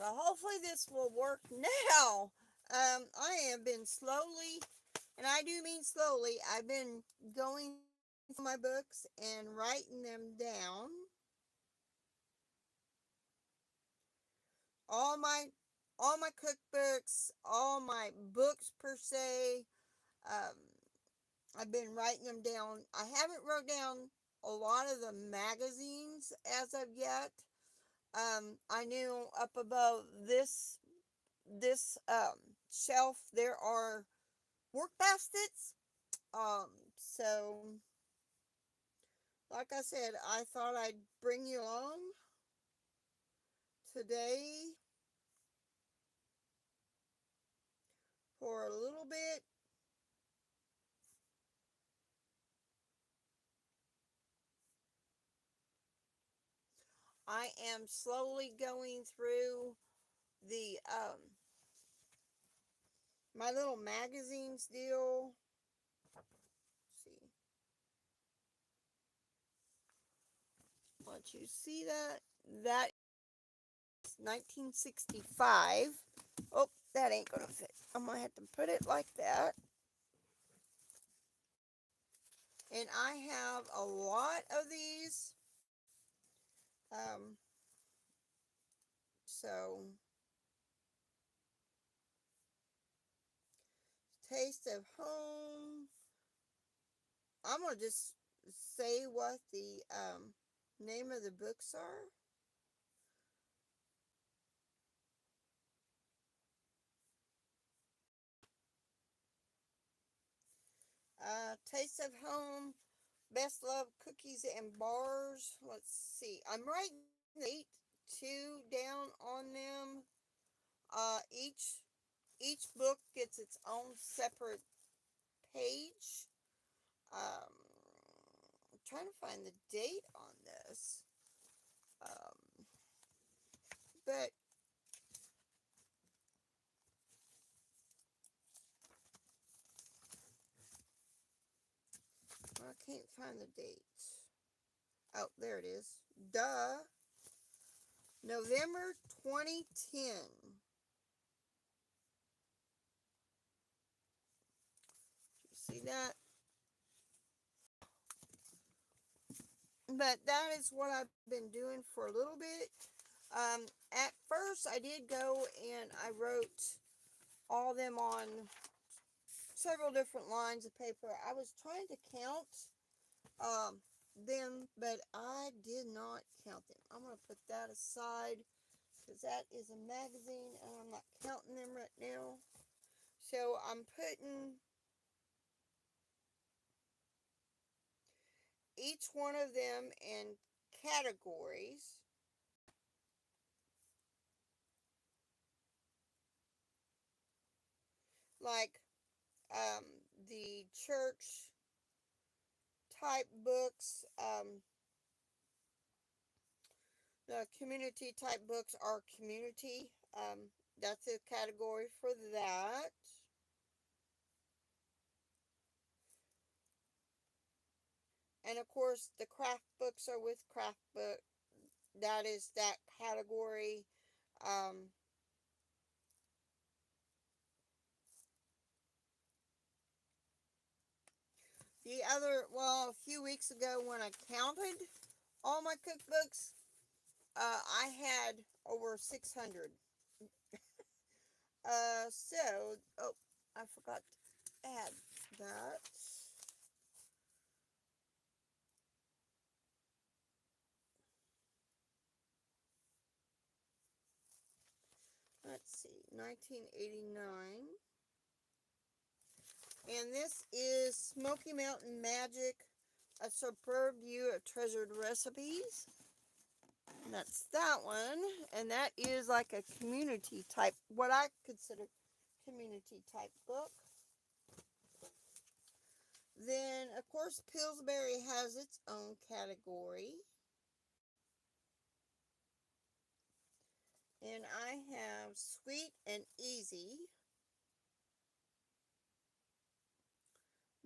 So hopefully this will work now. I have been slowly, and I do mean slowly, I've been going through my books and writing them down. All my all my cookbooks, all my books per se. Um, I've been writing them down. I haven't wrote down a lot of the magazines as of yet. I knew up above this shelf there are work baskets. So like I said, I thought I'd bring you along today for a little bit. I am slowly going through the my little magazines deal. Let's see, let you see that. That is 1965. Oh, that ain't gonna fit. I'm gonna have to put it like that. And I have a lot of these. Um, so Taste of Home. I'm gonna just say what the name of the books are. Taste of Home, Best Love Cookies and Bars. Let's see. I'm writing the date two down on them. Each book gets its own separate page. I'm trying to find the date on this. Um, but I can't find the date. Oh, there it is. Duh. November 2010. You see that? But that is what I've been doing for a little bit. At first, I did go and I wrote all them on several different lines of paper. I was trying to count them, but I did not count them. I'm going to put that aside because that is a magazine and I'm not counting them right now. So I'm putting each one of them in categories. Like the church type books, the community type books are community. That's a category for that. And of course, the craft books are with craft book. That is that category. Um, a few weeks ago when I counted all my cookbooks, I had over 600. Oh, I forgot to add that. Let's see, 1989. And this is Smoky Mountain Magic, a superb view of treasured recipes. And that's that one. And that is like a community type, what I consider community type book. Then, of course, Pillsbury has its own category. And I have Sweet and Easy.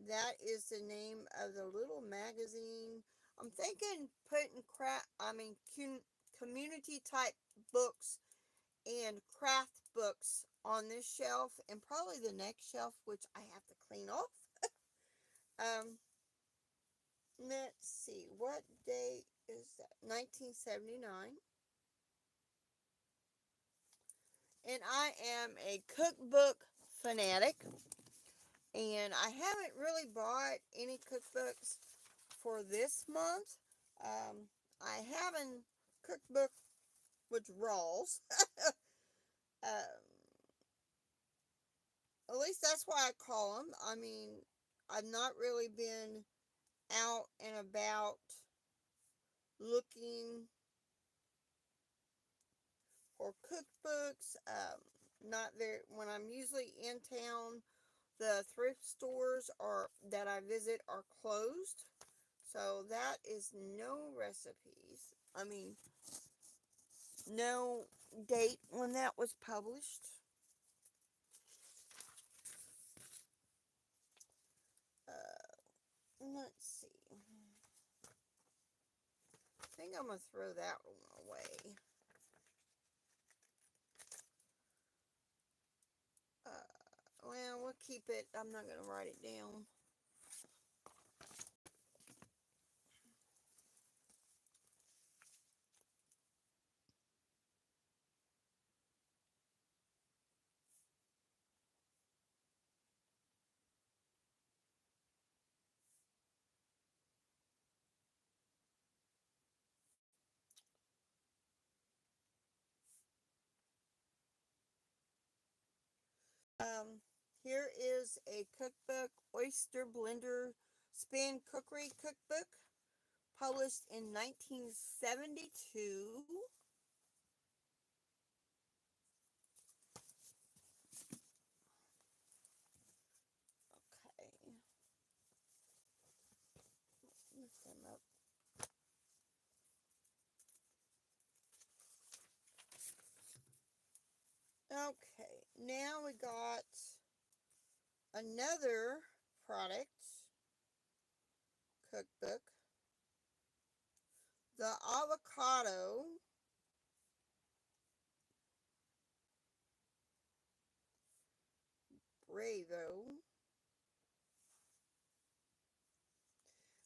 That is the name of the little magazine. I'm thinking putting community type books and craft books on this shelf and probably the next shelf, which I have to clean off. Let's see, what date is that? 1979. And I am a cookbook fanatic. And I haven't really bought any cookbooks for this month. I have a cookbook withdrawals. um, at least that's why I call them. I mean, I've not really been out and about looking for cookbooks. Not there when I'm usually in town. The thrift stores are that I visit are closed. So that is no recipes. I mean, no date when that was published. Let's see. I think I'm going to throw that one away. Well, we'll keep it. I'm not going to write it down. Here is a cookbook, Oyster Blender Spin Cookery Cookbook, published in 1972. Okay. Lift them up. Okay, now we got another product cookbook, the avocado Bravo.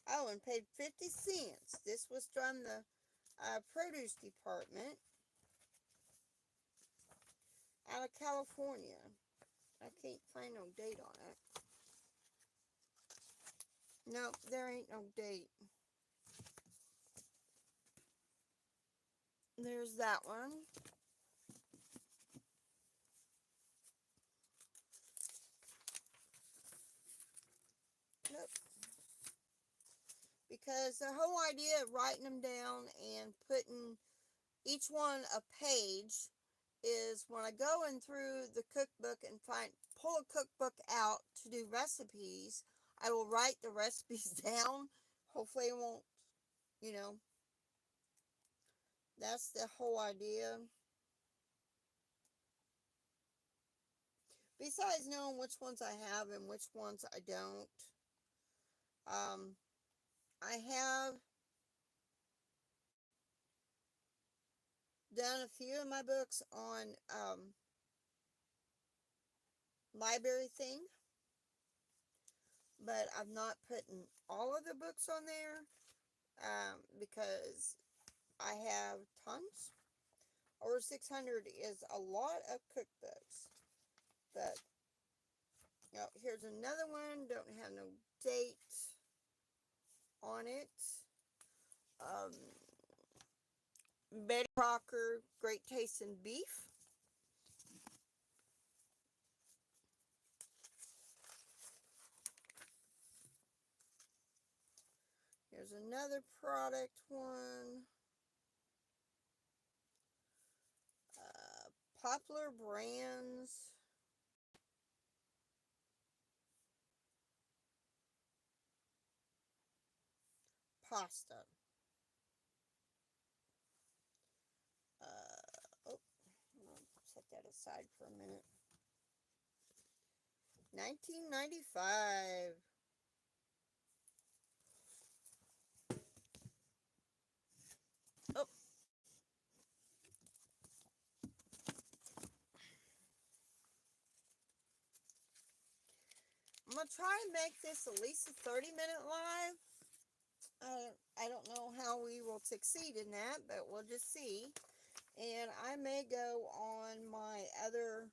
Oh, and paid 50 cents. This was from the produce department out of California. I can't find no date on it. Nope, there ain't no date. There's that one. Nope. Because the whole idea of writing them down and putting each one a page is when I go in through the cookbook and pull a cookbook out to do recipes, I will write the recipes down. Hopefully it won't, you know, that's the whole idea. Besides knowing which ones I have and which ones I don't. I have done a few of my books on library thing, but I've not put all of the books on there because I have tons. Over 600 is a lot of cookbooks. But here's another one. Don't have no date on it. Betty Crocker, Great Taste in Beef. Here's another product one. Popular Brands. Pasta. Oh, I'll set that aside for a minute. 1995. Oh. I'm going to try and make this at least a 30-minute live. I don't know how we will succeed in that, but we'll just see. And I may go on my other,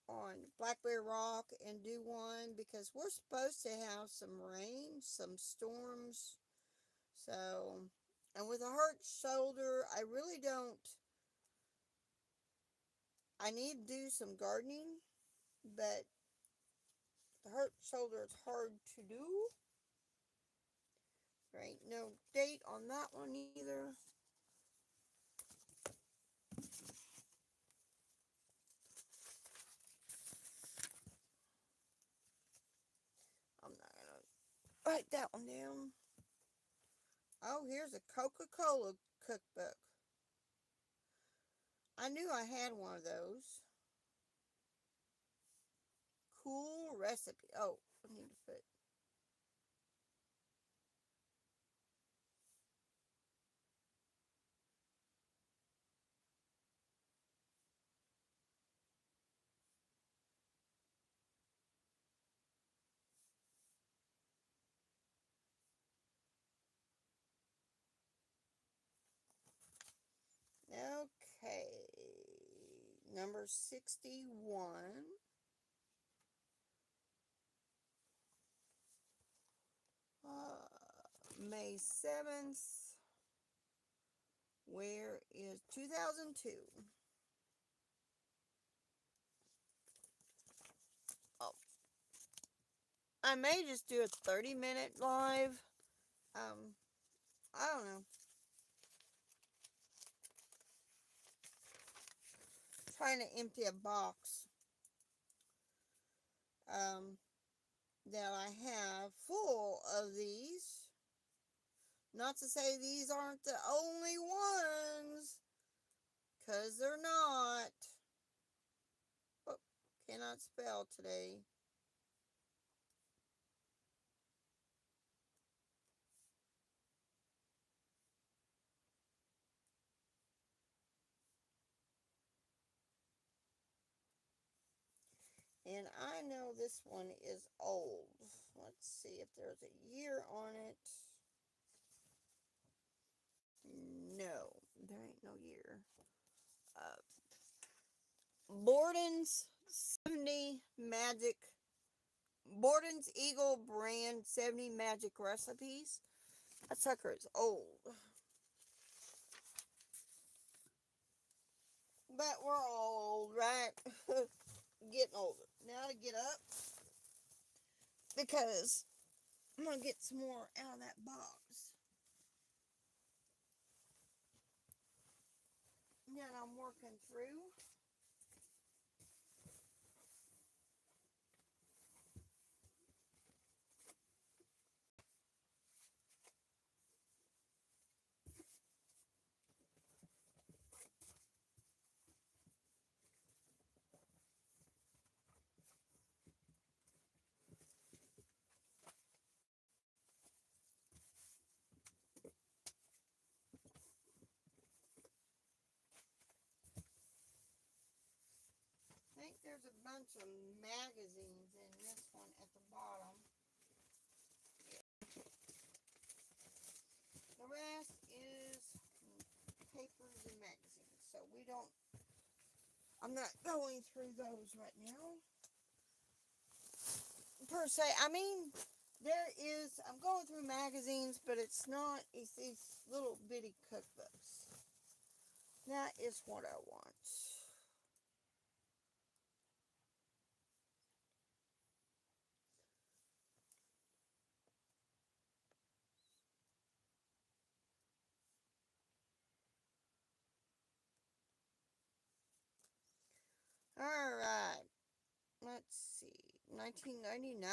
on Blackberry Rock and do one, because we're supposed to have some rain, some storms. So, and with a hurt shoulder, I really don't, I need to do some gardening, but the hurt shoulder is hard to do. There ain't no date on that one either. I'm not gonna write that one down. Oh, here's a Coca-Cola cookbook. I knew I had one of those. Cool recipe. Oh, I need to put. Okay. Number 61. May 7th. Where is 2002? Oh, I may just do a 30-minute live. I don't know. Trying to empty a box that I have full of these. Not to say these aren't the only ones, because they're not. Oh, cannot spell today. And I know this one is old. Let's see if there's a year on it. No, there ain't no year. Uh, Borden's 70 Magic. Borden's Eagle brand 70 Magic Recipes. That sucker is old. But we're all old, right? Getting older. Now to get up, because I'm going to get some more out of that box that I'm working through. I think there's a bunch of magazines in this one at the bottom. The rest is papers and magazines. So we don't, I'm not going through those right now. Per se, I mean, there is, I'm going through magazines, but it's not, it's these little bitty cookbooks. That is what I want. Alright, let's see, 1999.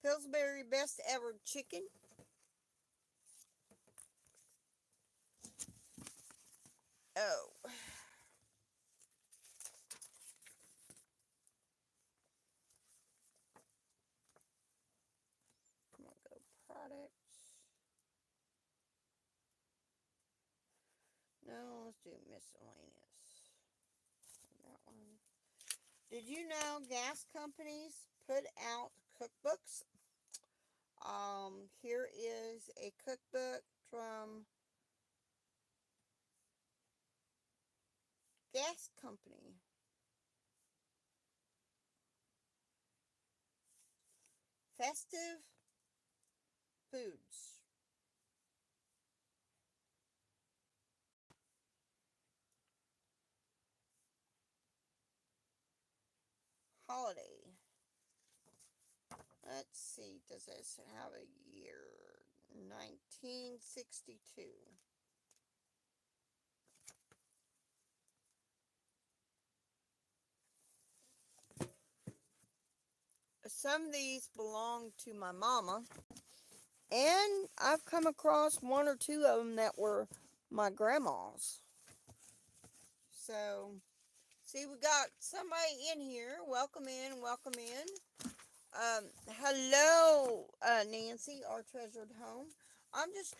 Pillsbury Best Ever Chicken. Oh. I'm going to go products. No, let's do miscellaneous. Did you know gas companies put out cookbooks? Here is a cookbook from gas company. Festive foods. Holiday. Let's see, does this have a year? 1962. Some of these belong to my mama, and I've come across one or two of them that were my grandma's. So, see, we got somebody in here. Welcome in, welcome in. Hello, Nancy, our treasured home. I'm just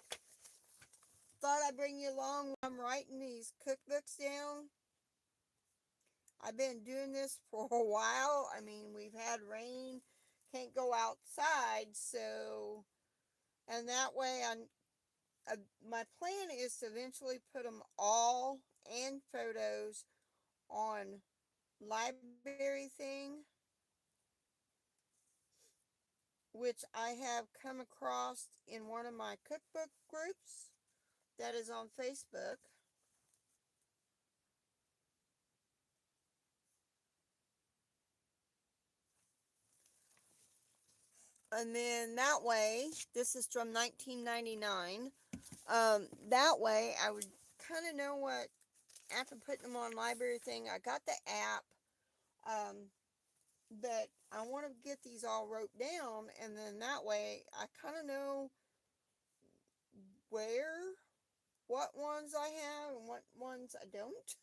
thought I'd bring you along while I'm writing these cookbooks down. I've been doing this for a while. I mean, we've had rain, can't go outside, so, and that way my plan is to eventually put them all and photos on library thing, which I have come across in one of my cookbook groups that is on Facebook. And then that way, this is from 1999. That way I would kind of know what, after putting them on library thing, I got the app. But I want to get these all wrote down, and then that way I kind of know where, what ones I have and what ones I don't.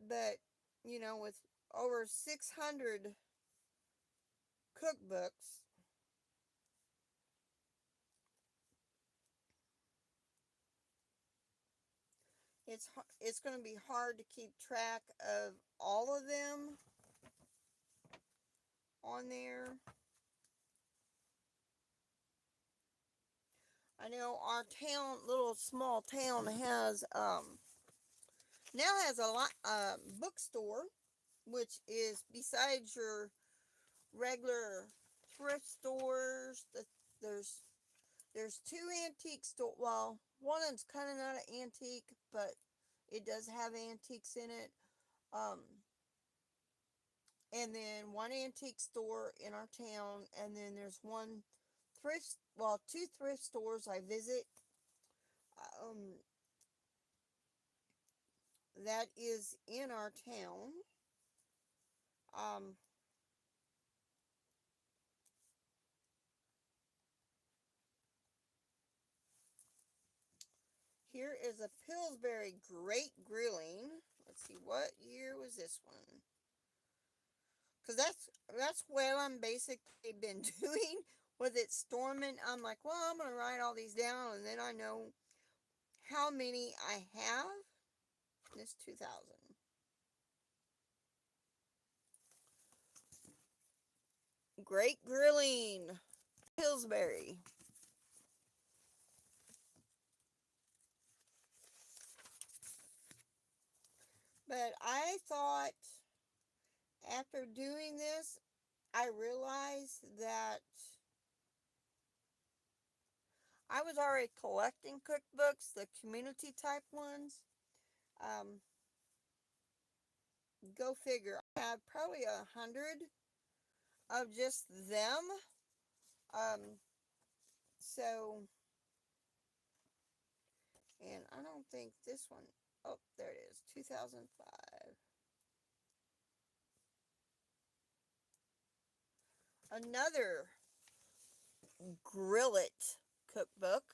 But, you know, with over 600 cookbooks, it's going to be hard to keep track of all of them on there. I know our town, little small town, has now has a lot bookstore, which is besides your regular thrift stores. There's there's two antique store. Well, one of them's kind of not an antique, but it does have antiques in it. Um, and then one antique store in our town, and then there's one thrift. Well, two thrift stores I visit. Um, that is in our town. Um, Here is a Pillsbury Great Grilling. Let's see, what year was this one? Because that's what I'm basically been doing with it storming. I'm like, well, I'm going to write all these down, and then I know how many I have. This 2000. Great Grilling. Pillsbury. But I thought after doing this, I realized that I was already collecting cookbooks, the community type ones. Um, Go figure. I have probably 100 of just them. Um, so, and I don't think this one, oh, there it is, 2005. Another Grill It cookbook.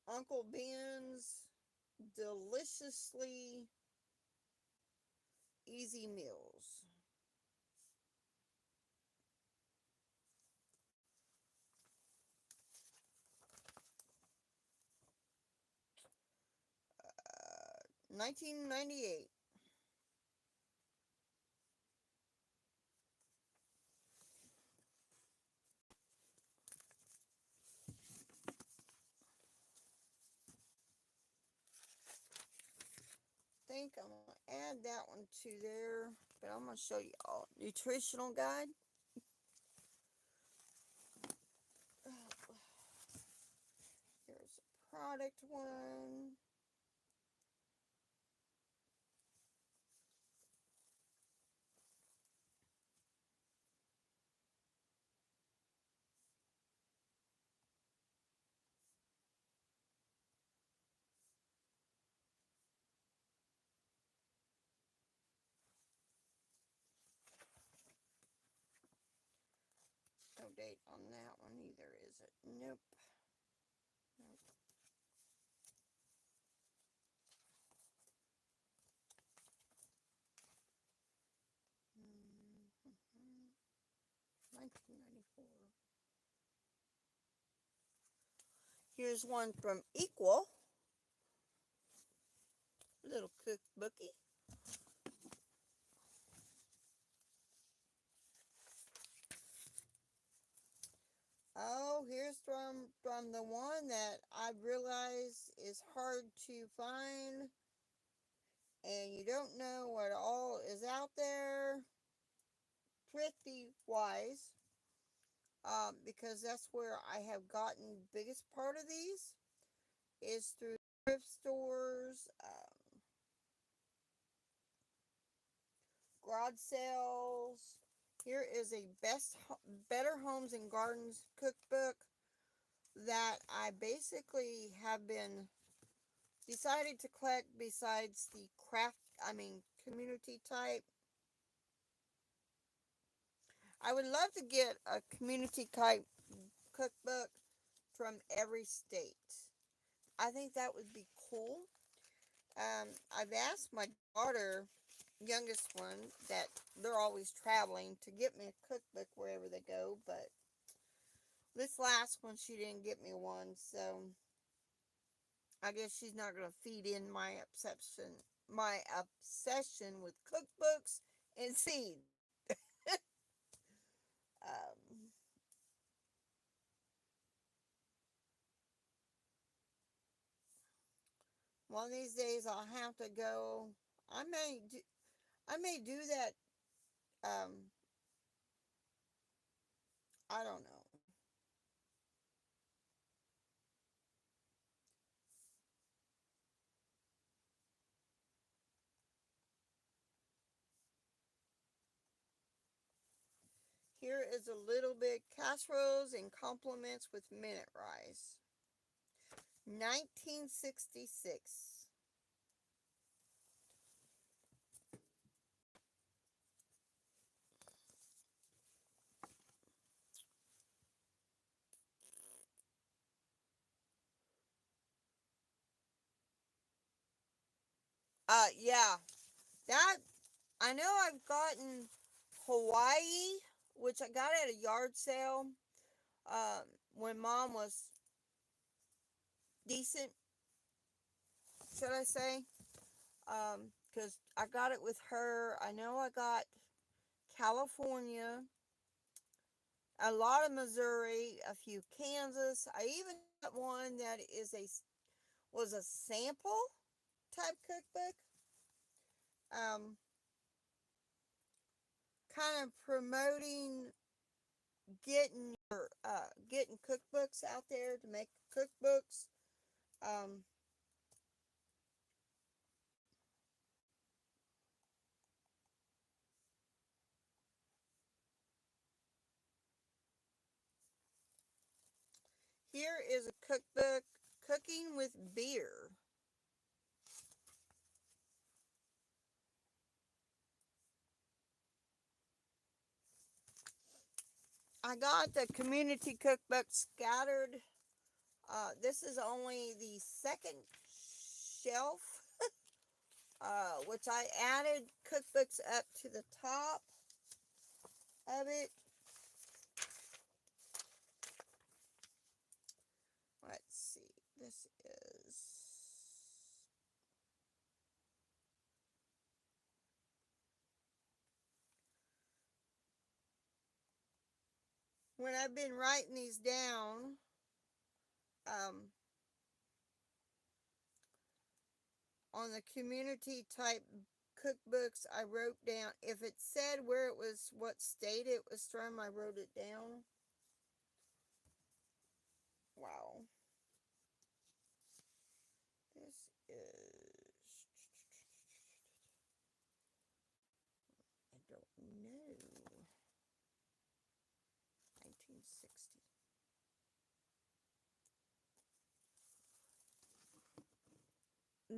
Uncle Ben's Deliciously Easy Meals. Uh, 1998. Think I'm going to add that one to there, but I'm going to show you all nutritional guide. Here's a product one. No date on that one either, is it? Nope. Nope. Mm-hmm. 1994. Here's one from Equal. Little cookbookie. Oh, here's from the one that I realize is hard to find, and you don't know what all is out there. Thrifty Wise, because that's where I have gotten the biggest part of these is through thrift stores, garage sales. Here is a Better Homes and Gardens cookbook that I basically have been decided to collect besides the community type. I would love to get a community type cookbook from every state. I think that would be cool. I've asked my daughter, youngest one, that they're always traveling to get me a cookbook wherever they go, but this last one she didn't get me one, so I guess she's not going to feed in my obsession with cookbooks and seeds. um, One of these days I'll have to go. I may do. I may do that. Um, I don't know. Here is a little bit casseroles and compliments with minute rice. 1966. Yeah, that I know I've gotten Hawaii, which I got at a yard sale. Um, when Mom was decent, should I say? Because I got it with her. I know I got California, a lot of Missouri, a few Kansas. I even got one that was a sample type cookbook. Um, Kind of promoting getting cookbooks out there to make cookbooks. Um, Here is a cookbook, Cooking with Beer. I got the community cookbook scattered This is only the second shelf, which I added cookbooks up to the top of it. Let's see. This is... When I've been writing these down, on the community type cookbooks, I wrote down, if it said where it was, what state it was from, I wrote it down. Wow. This is... I don't know. 1960.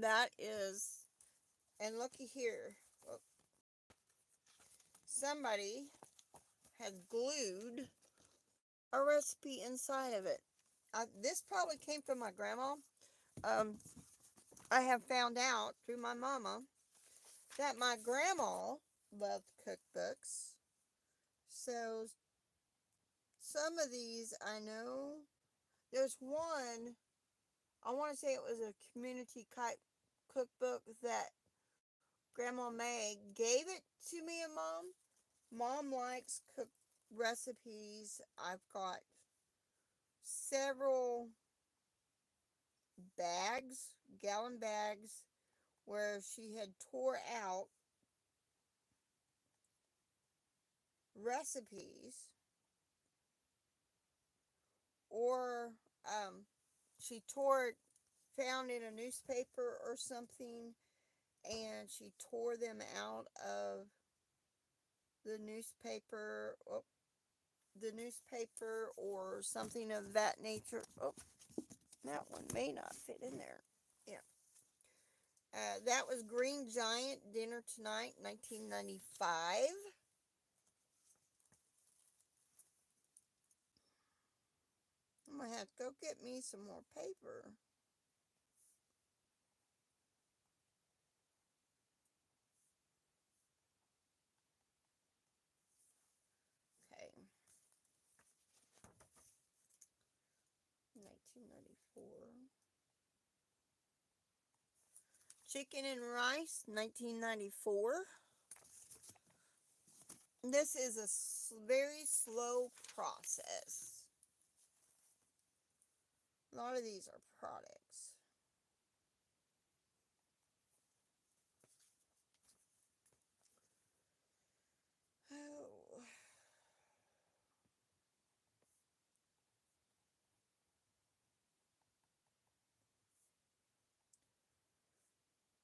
That is, and looky here. Oh, somebody had glued a recipe inside of it. This probably came from my grandma. I have found out through my mama that my grandma loved cookbooks. So some of these I know. There's one, I want to say it was a community type cookbook that Grandma May gave it to me and Mom. Mom likes cook recipes. I've got several bags, gallon bags, where she had tore out recipes, or she found in a newspaper or something, and she tore them out of the newspaper, or something of that nature. Oh, that one may not fit in there. Yeah. That was Green Giant, Dinner Tonight, 1995. I'm going to have to go get me some more paper. Okay. 1994. Chicken and Rice, 1994. This is a very slow process. A lot of these are products. Oh.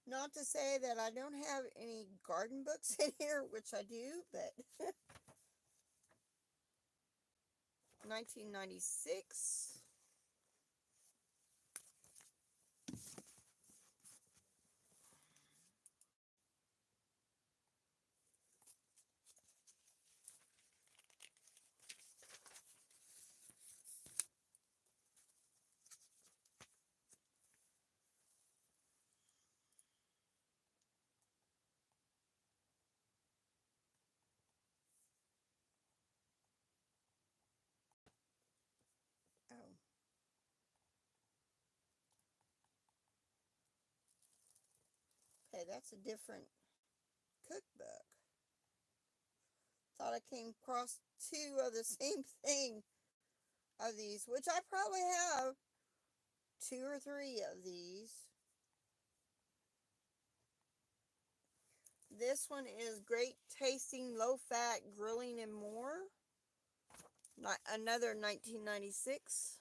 Not to say that I don't have any garden books in here, which I do, but 1996. Oh. Okay, that's a different cookbook. Thought I came across two of the same thing of these, which I probably have 2 or 3 of these. This one is Great Tasting Low Fat Grilling and More. Another 1996.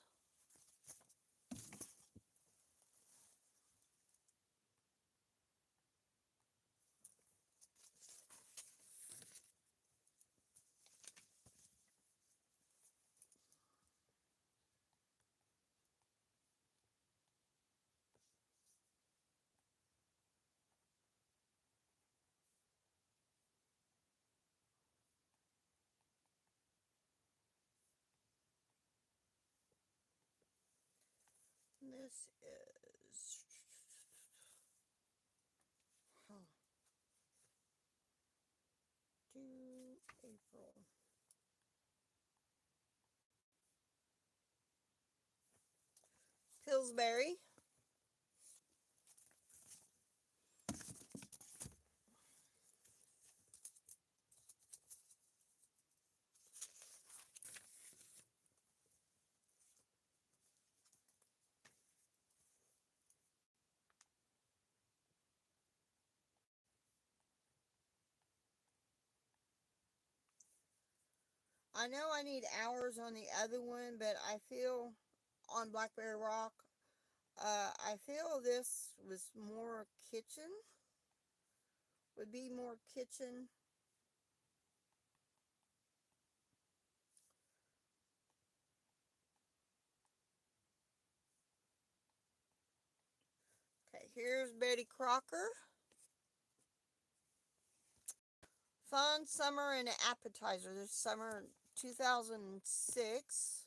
this is 2 April. Pillsbury. I know I need hours on the other one, but I feel on Blackberry Rock, I feel this was more kitchen. Would be more kitchen. Okay, here's Betty Crocker. Fun Summer and Appetizer. This summer 2006.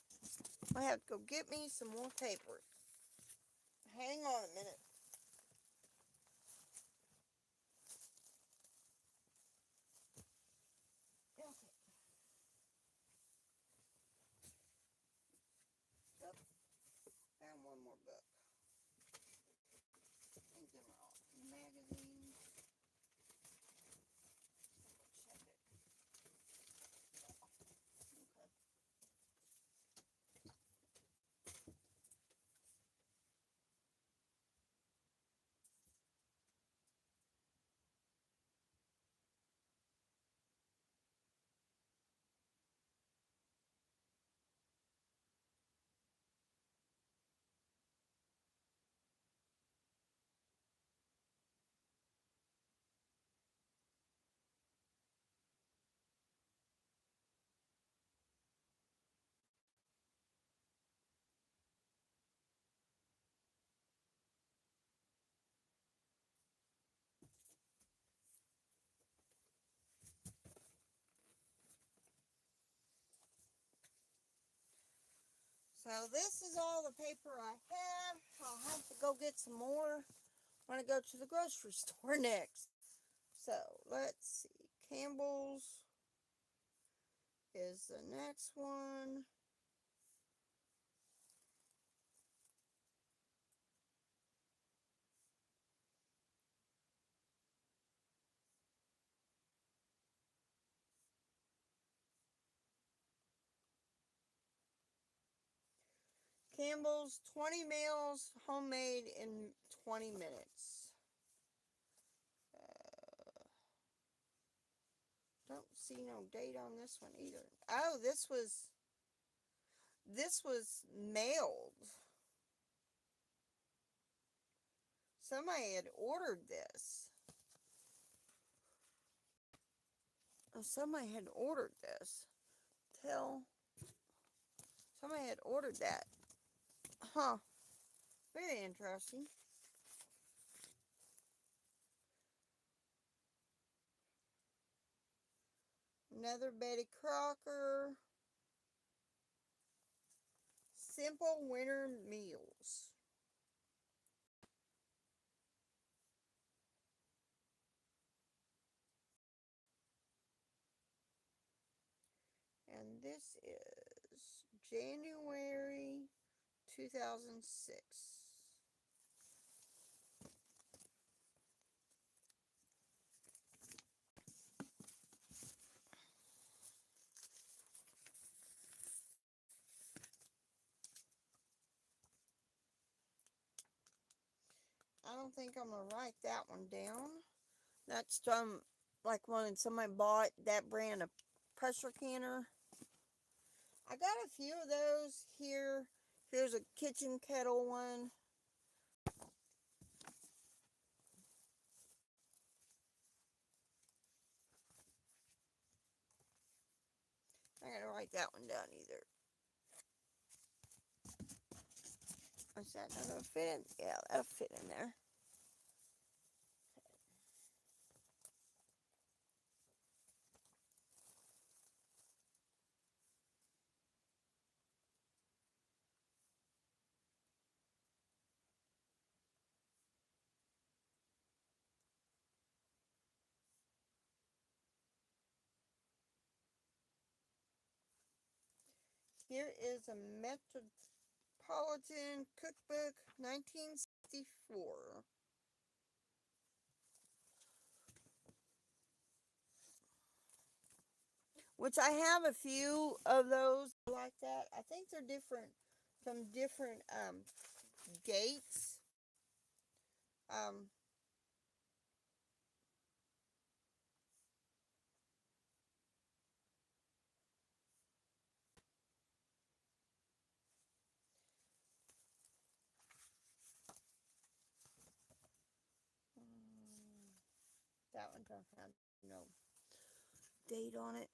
I have to go get me some more paper. Hang on a minute. Okay. Yep. And one more book. I think they're all magazines. Check it. Okay. So this is all the paper I have. I'll have to go get some more when I go to the grocery store next. So let's see. Campbell's is the next one. Campbell's 20 meals homemade in 20 minutes. Don't see no date on this one either. Oh, this was mailed. Somebody had ordered this. Oh, somebody had ordered this. Somebody had ordered that. Huh. Very interesting. Another Betty Crocker. Simple winter meals. And this is January 2006. I don't think I'm going to write that one down. That's like when somebody bought that brand of pressure canner. I got a few of those here. Here's a kitchen kettle one. I'm not going to write that one down either. Is that not going to fit in? Yeah, that'll fit in there. Here is a Metropolitan Cookbook 1964. Which I have a few of those like that. I think they're different from different gates. Um, that one don't have no date on it.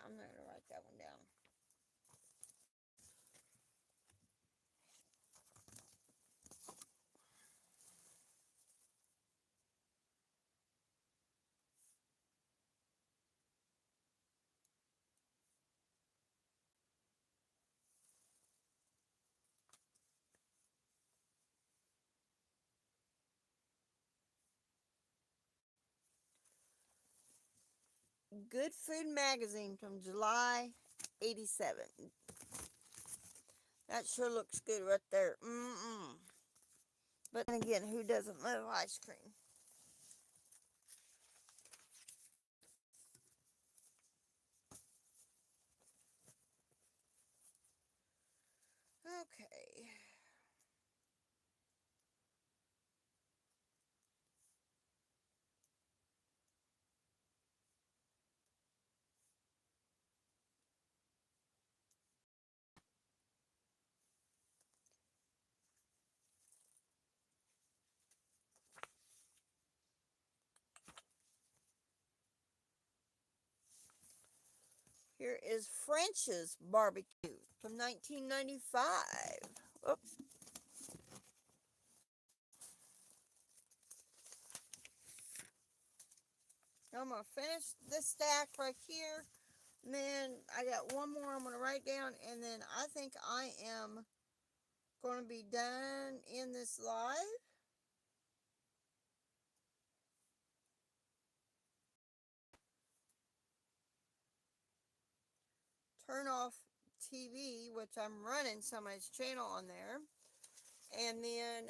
I'm not gonna write that one down. Good Food Magazine from July 87. That sure looks good right there. But then again, who doesn't love ice cream? Okay. Here is French's Barbecue from 1995. Oops. I'm going to finish this stack right here. And then I got one more I'm going to write down. And then I think I am going to be done in this live. Turn off TV, which I'm running somebody's channel on there. And then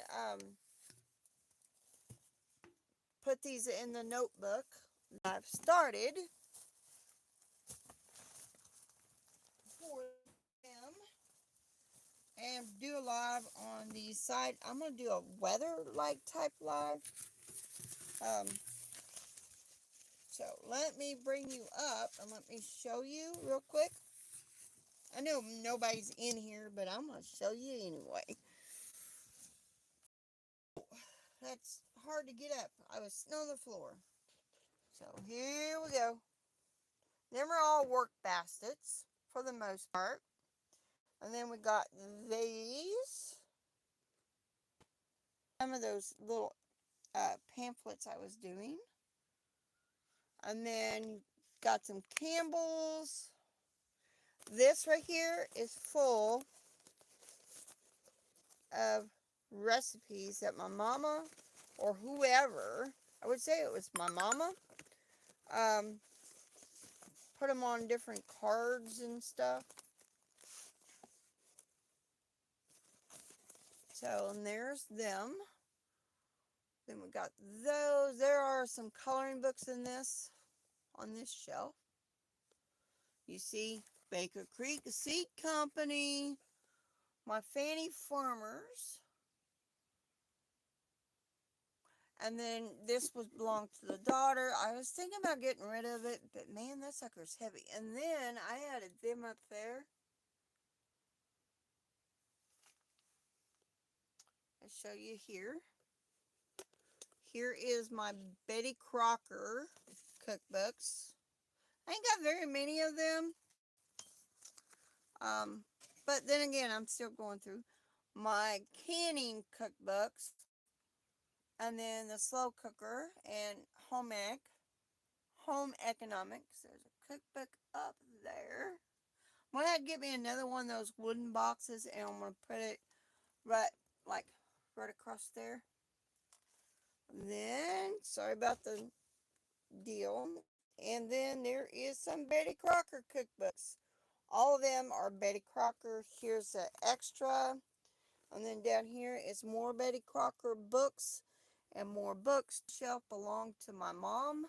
put these in the notebook that I've started for them. And do a live on the side. I'm going to do a weather-like type live. So let me bring you up and let me show you real quick. I know nobody's in here, but I'm going to show you anyway. That's hard to get up. I was sitting on the floor. So here we go. Them are all work baskets for the most part. And then we got these. Some of those little pamphlets I was doing. And then got some Campbell's. This right here is full of recipes that my mama or whoever, I would say it was my mama, put them on different cards and stuff. So, and there's them. Then we got those. There are some coloring books in this, on this shelf. You see, Baker Creek Seed Company, my Fanny Farmers. And then this was belonged to the daughter. I was thinking about getting rid of it, but man, that sucker's heavy. And then I added them up there. I'll show you here. Here is my Betty Crocker cookbooks. I ain't got very many of them. But then again, I'm still going through my canning cookbooks. And then the slow cooker and home economics. There's a cookbook up there. I'm going to had to get me another one of those wooden boxes, and I'm going to put it right, like, right across there. Then, sorry about the deal. And then there is some Betty Crocker cookbooks. All of them are Betty Crocker. Here's the extra. And then down here is more Betty Crocker books and more books. Shelf belonged to my mom.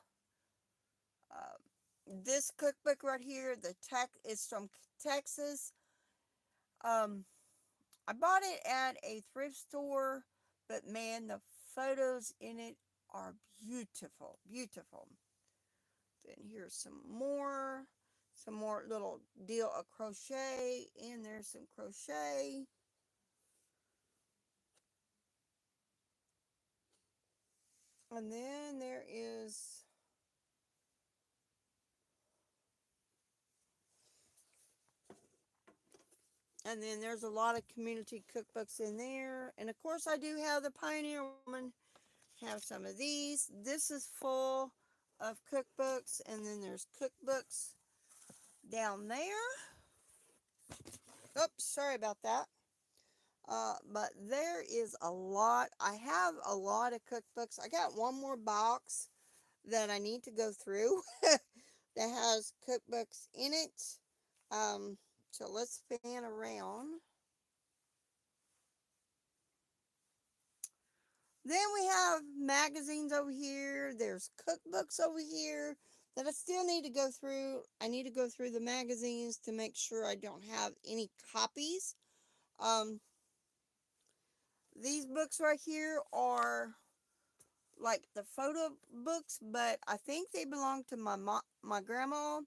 This cookbook right here, the tech is from Texas. Um, I bought it at a thrift store, but man, the photos in it are beautiful, beautiful. Then here's some more little deal of crochet, and there's some crochet. And then there is, and then there's a lot of community cookbooks in there. And of course I do have the Pioneer Woman, have some of these. This is full of cookbooks, and then there's cookbooks down there. Oops, sorry about that. But there is a lot. I have a lot of cookbooks. I got one more box that I need to go through that has cookbooks in it. So let's fan around. Then we have magazines over here. There's cookbooks over here that I still need to go through. I need to go through the magazines to make sure I don't have any copies. Um, these books right here are like the photo books, but I think they belong to my grandma,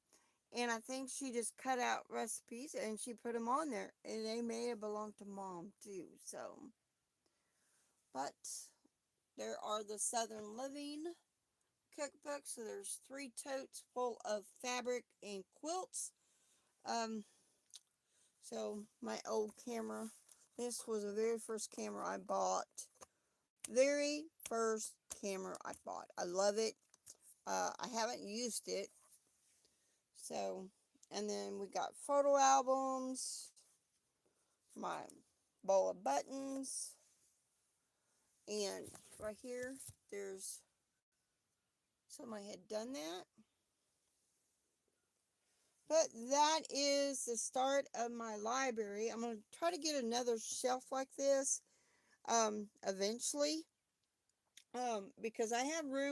and I think she just cut out recipes and she put them on there, and they may have belonged to mom too. So, but there are the Southern Living cookbooks. So there's 3 totes full of fabric and quilts. Um, so my old camera. This was the very first camera I bought. Very first camera I bought. I love it. I haven't used it. So, and then we got photo albums, my bowl of buttons, and right here, there's somebody had done that. But that is the start of my library. I'm going to try to get another shelf like this eventually, because I have room